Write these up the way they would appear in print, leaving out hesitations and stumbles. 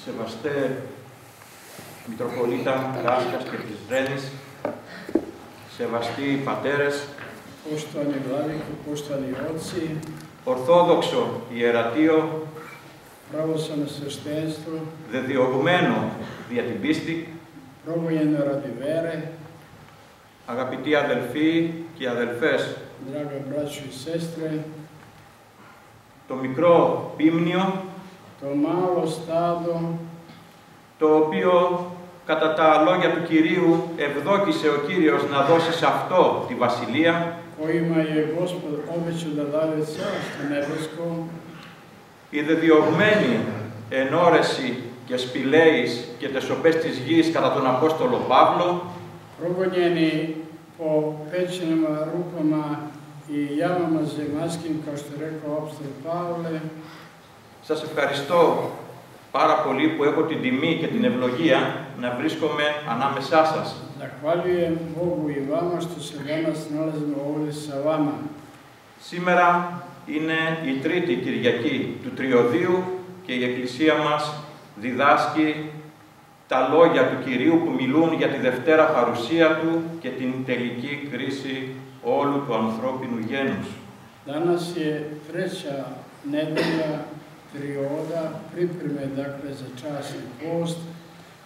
Σεβαστέ Μητροπολίτα Ράσκας και της Ρένης, σεβαστοί πατέρες, poštovani vladike, poštovani oci, Ορθόδοξο Ιερατείο, pravoslavno sveštenstvo, δεδιωγμένο δια την πίστη, progonjeno radi vere, αγαπητοί αδελφοί και αδελφές, draga braćo i sestre, το μικρό πίμνιο, to malo stado, το οποίο κατά τα λόγια του Κυρίου ευδόκησε ο Κύριος να δώσει σε αυτό τη βασιλεία, kojima je Gospod obećao da daje carstvo nebesko, η δεδιωγμένη ενόρεση και σπηλαίης και τεσσοπές της γης κατά τον Απόστολο Παύλο, progonjeni po pećinama, rupama i jamama zemaljskim, kao što je rekao apostol Pavle. Σας ευχαριστώ πάρα πολύ που έχω την τιμή και την ευλογία να βρίσκομαι ανάμεσά σας. Zahvaljujem Bogu i vama što se danas nalazimo ovdje sa vama. Σήμερα είναι η τρίτη Κυριακή του Τριωδίου και η Εκκλησία μας διδάσκει τα λόγια του Κυρίου που μιλούν για τη Δευτέρα παρουσία Του και την τελική κρίση όλου του ανθρώπινου γένους. Danas je treća nedelja Trioda, pripreme dakle za časni post,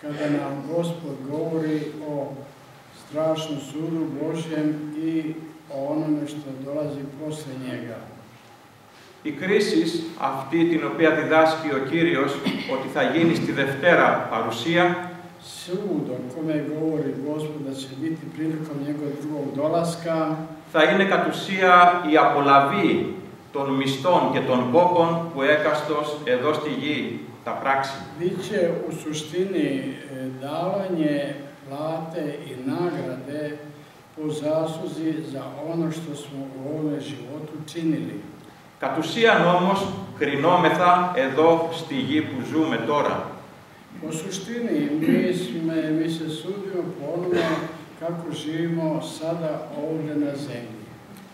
kada nam Gospod govori o strašnom sudu Božjem i o onome što dolazi posle njega. Η κρίση αυτή την οποία διδάσκει ο Κύριος ότι θα γίνει στη Δευτέρα παρουσία, Sud o kome govori Gospod da će biti prilikom njegovog drugog dolaska, θα είναι κατ' ουσία η απολαβή των μισθών και των κόπων που έκαστος εδώ στη γη θα πράξει. biće u suštini davanje plate i nagrade po zasluzi za ono što smo u ovom životu činili. Κατ' ουσίαν όμως κρινόμεθα εδώ στη γη που ζούμε τώρα. Po suštini mi se sudimo po onome kako živimo sada ovdje na zemlji.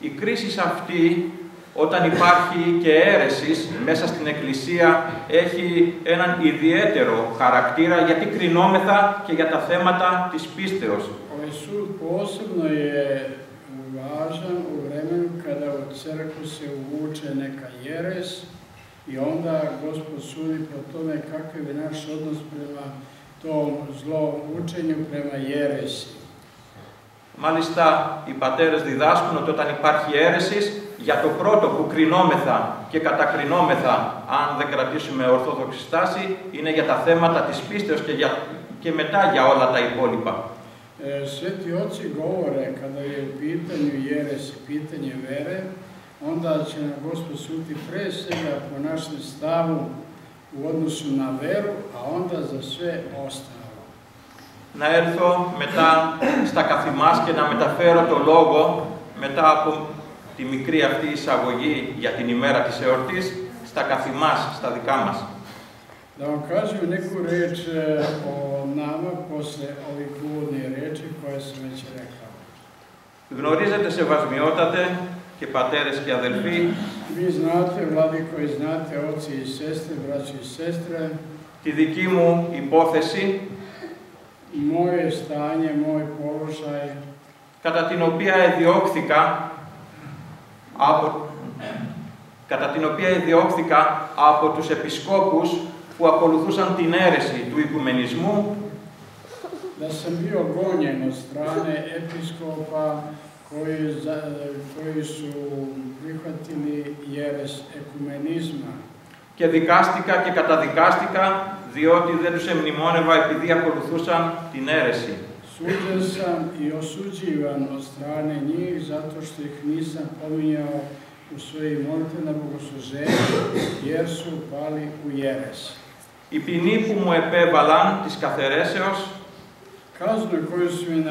Η κρίση αυτή, όταν υπάρχει και αίρεσης μέσα στην Εκκλησία, έχει έναν ιδιαίτερο χαρακτήρα γιατί κρινόμεθα και για τα θέματα της πίστεως. Ovaj sud posebno je važan u vremenu kada u crkvu se uvuče neka jeres i onda Gospod sudi po tome kakav je naš odnos prema tom zlom učenju, prema jeresi. Μάλιστα, οι πατέρες διδάσκουν ότι όταν υπάρχει αίρεσης, για το πρώτο που κρινόμεθα και κατακρινόμεθα, αν δεν κρατήσουμε ορθόδοξη στάση, είναι για τα θέματα της πίστεως και μετά για όλα τα υπόλοιπα. Sveti oci govore kada je u pitanju jeres, pitanje vere, onda će nam Gospod suditi pre svega po našem stavu u odnosu na veru, a onda za sve ostalo. Να έρθω μετά στα καθημάς και να μεταφέρω το λόγο μετά από τη μικρή αυτή εισαγωγή για την ημέρα της εορτής στα καθημάς, στα δικά μας. Da vam kažem neku reč o nama posle ovih uvodnih reči koje sam već rekao. Γνωρίζετε, σεβασμιότατε και πατέρες και αδελφοί, Vi znate, vladiko, i znate, oci i sestre, braći i sestre, τη δική μου υπόθεση, moje stanje, moj položaj, κατά την οποία εδιώχθηκα από τους επισκόπους που ακολουθούσαν την αίρεση του οικουμενισμού, da sam bio gonjen od strane episkopa koji su prihvatili jeres ekumenizma. και δικάστηκα και καταδικάστηκα διότι δεν τους εμνημόνευα επειδή ακολουθούσαν την αίρεση. Suđen sam i osuđivan od strane njih zato što ih nisam pominjao u svojim molitvama bogosluženja jer su pali u jeres. Η ποινή που μου επέβαλαν της καθαιρέσεως Kaznu koju su mi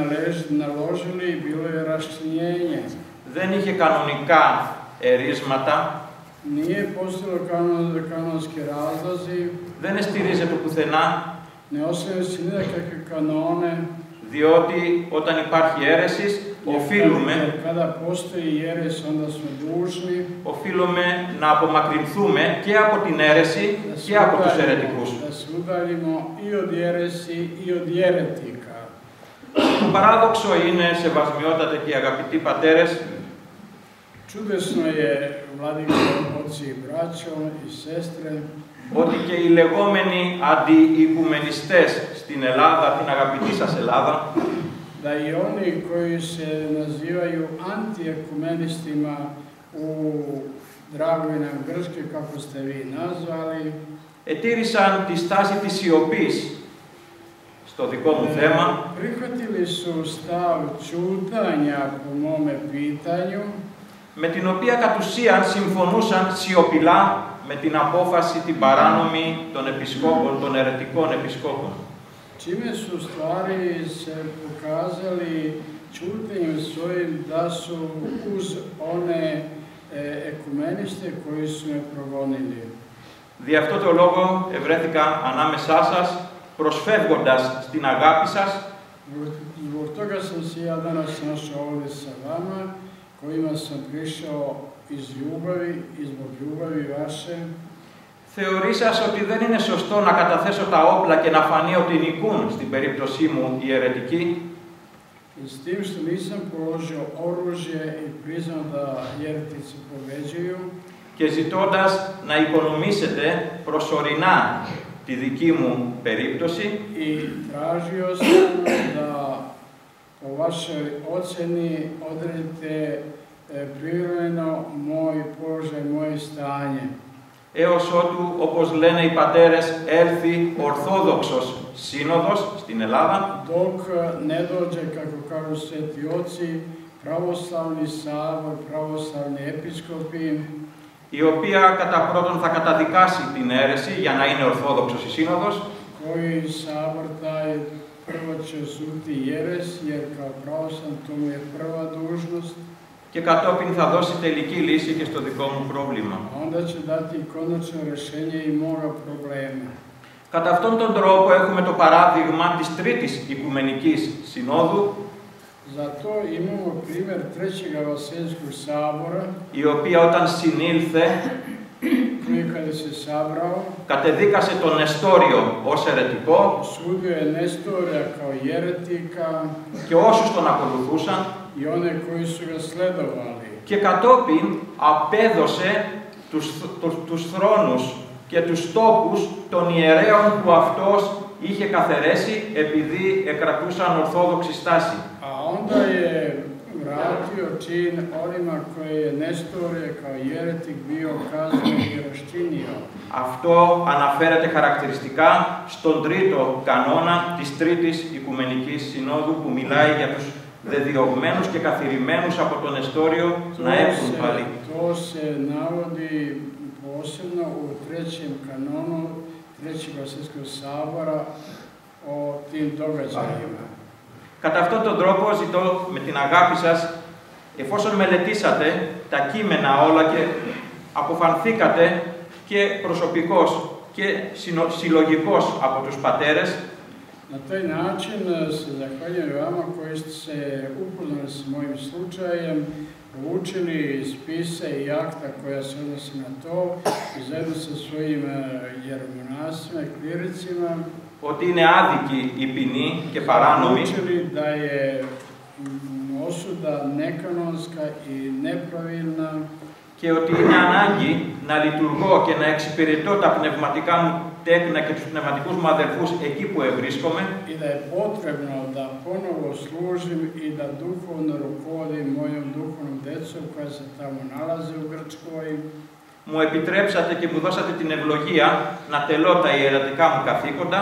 naložili bilo je raščinjenje. δεν είχε κανονικά ερίσματα, Nije postojalo kanonski razlozi, δεν εστηρίζεται πουθενά, ne osnovaju se nikakve kanone, διότι όταν υπάρχει αίρεσης, Kada postoji jeres, onda smo dužni οφείλουμε να απομακρυνθούμε και από την αίρεση και από τους αιρετικούς. da se udaljimo i od jeresi i od jeretika. Το παράδοξο είναι, σεβασμιότατε και αγαπητοί πατέρες, Čudesno je, vladiko, oci i braćo i sestre, ότι και οι λεγόμενοι αντιοικουμενιστές στην Ελλάδα, την αγαπητή σας Ελλάδα, da i oni koji se nazivaju antiekumenistima u dragoj nam Grčkoj, kako ste vi nazvali, ετήρησαν τη στάση της σιωπής στο δικό μου θέμα, prihvatili su stav ćutanja po mome pitanju, με την οποία κατ' ουσίαν συμφωνούσαν σιωπηλά με την απόφαση την παράνομη των επισκόπων, των αιρετικών επισκόπων. čime su stvari se pokazali ćutanjem svojim da su uz one ekumeniste koji su me progonili. Δι' αυτό το λόγο ευρέθηκα ανάμεσά σας, προσφεύγοντας στην αγάπη σας, Zbog toga sam se ja danas našao ovdje sa vama, kojima sam prišao iz ljubavi i zbog ljubavi vaše. θεωρήσας ότι δεν είναι σωστό να καταθέσω τα όπλα και να φανεί ότι νικούν, στην περίπτωσή μου, οι αιρετικοί, S tim što nisam položio oružje i priznao da jeretici pobeđuju, και ζητώντας να οικονομήσετε προσωρινά τη δική μου περίπτωση, i tražio sam da po vašoj ocjeni odredite privremeno moj položaj, moje stanje. έως ότου, όπως λένε οι πατέρες, έλθει Ορθόδοξος Σύνοδος στην Ελλάδα, Dok ne dođe, kako kažu sveti oci, pravoslavni sabor, pravoslavni episkopi, η οποία κατά πρώτον θα καταδικάσει την αίρεση για να είναι Ορθόδοξος η Σύνοδος, koji sabor taj prvo će osuditi jeres, jer kao pravoslavni to mu je prva dužnost, και κατόπιν θα δώσει τελική λύση και στο δικό μου πρόβλημα. a onda će dati konačno rješenje i moga problema. Κατά αυτόν τον τρόπο έχουμε το παράδειγμα της Τρίτης Οικουμενικής Συνόδου, Zato imamo primjer Trećega Vaselskog sabora, η οποία όταν συνήλθε koji kada se sabrao, κατεδίκασε τον Νεστόριο ως αιρετικό osudio je Nestorija kao jeretika και όσους τον ακολουθούσαν, i one koji su ga sledovali. και κατόπιν απέδωσε τους θρόνους και τους τόπους των ιερέων που αυτός είχε καθαιρέσει επειδή εκρατούσαν ορθόδοξη στάση. A onda je vratio čin onima koje je Nestorije kao jeretik bio kaznio i raščinio. Αυτό αναφέρεται χαρακτηριστικά στον τρίτο κανόνα της Τρίτης Οικουμενικής Συνόδου που μιλάει για τους δεδιωγμένους και καθηρημένους από τον Νεστόριο να έρθουν πάλι. To se navodi posebno u trećem kanonu Trećeg Vaselskog sabora o tim događajima. Κατά αυτόν τον τρόπο ζητώ με την αγάπη σας, εφόσον μελετήσατε τα κείμενα όλα και αποφανθήκατε και προσωπικός και συλλογικός από τους πατέρες, Na taj način se zahvaljujem vama koji ste se upoznali s mojim slučajem, poučili spise i akta koja se odnose na to i zajedno sa svojim jeromonasima i kliricima, ότι είναι άδικη η ποινή και παράνομη, poučili da je osuda nekanonska i nepravilna, και ότι είναι ανάγκη να λειτουργώ και να εξυπηρετώ τα πνευματικά μου τέκνα και τους πνευματικούς μου αδελφούς εκεί που ευρίσκομαι, i da je potrebno da ponovo služim i da duhovno rukovodim mojom duhovnom decom koja se tamo nalaze u Grčkoj. μου επιτρέψατε και μου δώσατε την ευλογία να τελώ τα ιερατικά μου καθήκοντα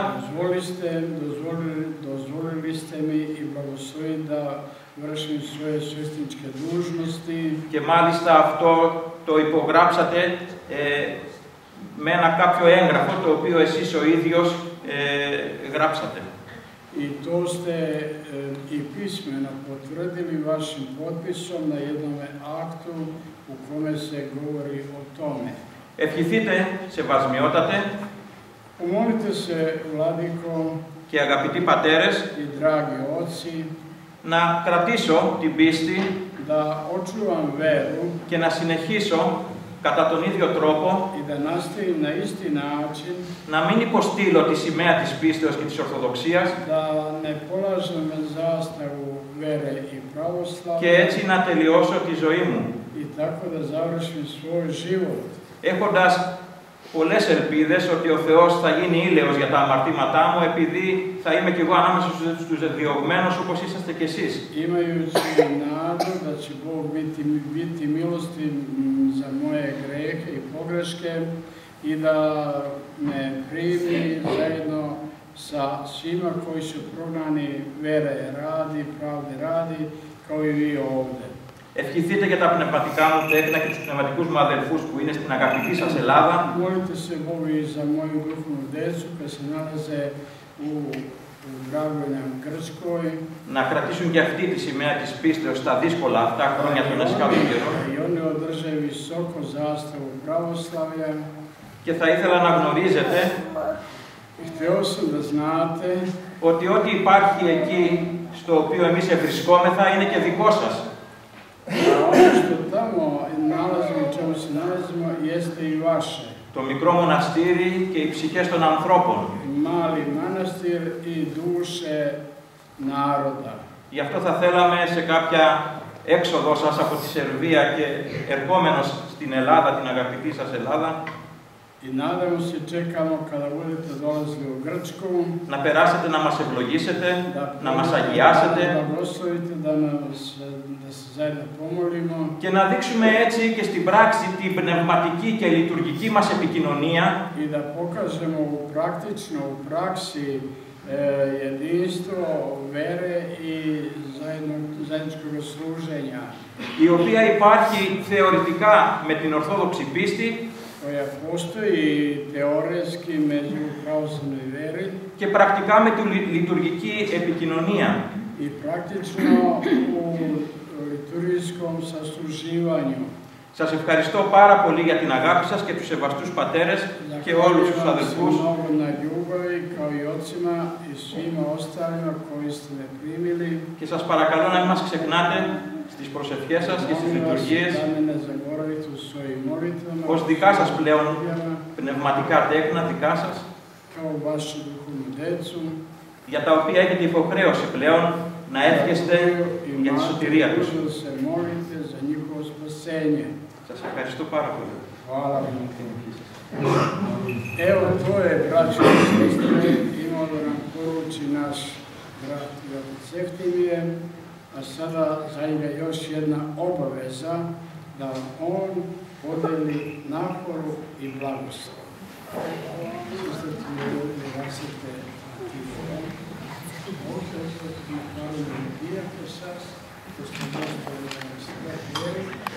Dozvolili ste mi i blagoslovili da vršim svoje svešteničke dužnosti. Και μάλιστα αυτό το υπογράψατε με ένα κάποιο έγγραφο το οποίο εσείς ο ίδιος γράψατε. I to ste i pismeno potvrdili vašim potpisom na jednom aktu u kome se govori o tome. Ευχηθείτε, σεβασμιότατε, Pomolite se, vladiko και αγαπητοί πατέρες, i dragi oci, να κρατήσω την πίστη da očuvam veru και να συνεχίσω κατά τον ίδιο τρόπο i da nastavim na isti način, να μην υποστείλω τη σημαία της πίστεως και της Ορθοδοξίας da ne polažem zastavu vere i pravoslavlja και έτσι να τελειώσω τη ζωή μου. i tako da završim svoj život. Έχοντας πολλές ελπίδες ότι ο Θεός θα γίνει ήλαιος για τα αμαρτήματά μου, επειδή θα είμαι κι εγώ ανάμεσα στους διωγμένους όπως είσαστε κι εσείς. Imajući nadu da će Bog biti milostiv za moje grehe i pogreške i da me primi zajedno sa svima koji su prognani vere radi, pravde radi, kao i vi ovdje. Ευχηθείτε για τα πνευματικά μου τέκνα και τους πνευματικούς μου αδελφούς που είναι στην αγαπητή σας Ελλάδα. Molite se Bogu i za moju duhovnu decu koja se nalaze u Dragojnoj Grčkoj. Να κρατήσουν και αυτή τη σημαία της πίστεως στα δύσκολα αυτά χρόνια των εσκάτων καιρών. I oni održe visoko zastavu pravoslavlja. Και θα ήθελα να γνωρίζετε Hteo sam da znate ότι ό,τι υπάρχει εκεί στο οποίο εμείς ευρισκόμεθα είναι και δικό σας. ono što tamo nalazimo, čemu se nalazimo, jeste i vaše. Το μικρό μοναστήρι και οι ψυχές των ανθρώπων. Mali manastir i duše naroda. Γι' αυτό θα θέλαμε σε κάποια έξοδο σας από τη Σερβία και ερχόμενος στην Ελλάδα, την αγαπητή σας Ελλάδα, I nadamo se, čekamo kada budete dolazili u Grčku, να περάσετε να μας ευλογήσετε, να μας da αγιάσετε blagoslovite, da se zajedno pomolimo και να δείξουμε έτσι και στην πράξη την πνευματική και λειτουργική μας επικοινωνία i da pokažemo praktično u praksi jedinstvo vere i zajedničkog služenja, η οποία υπάρχει θεωρητικά με την Ορθόδοξη πίστη koja postoji teoretski među pravoslavnoj veri και πρακτικά με τη λειτουργική επικοινωνία. i praktično u liturgijskom sasluživanju. Σας ευχαριστώ πάρα πολύ για την αγάπη σας και τους σεβαστούς πατέρες και όλους τους αδελφούς. Mnogo na ljubavi kao i ocima i svima ostalima koji ste me primili. Και σας παρακαλώ να μην μας ξεχνάτε στις προσευχές σας και στις λειτουργίες ως δικά σας πλέον πνευματικά τέκνα, δικά σας, για τα οποία έχετε υποχρέωση πλέον να εύχεστε για τη σωτηρία τους. Σας ευχαριστώ πάρα πολύ. Evo, to je, braćo i sestre, imao da nam poruči naš brat Jovan Seftimije, a sada za njega još jedna obaveza da on podeli naporu i blagoslov. Sestre, ti ne rasite Tifon. Možete ostati na paru medijaka sas, ko ste dostavili na sve vjeri.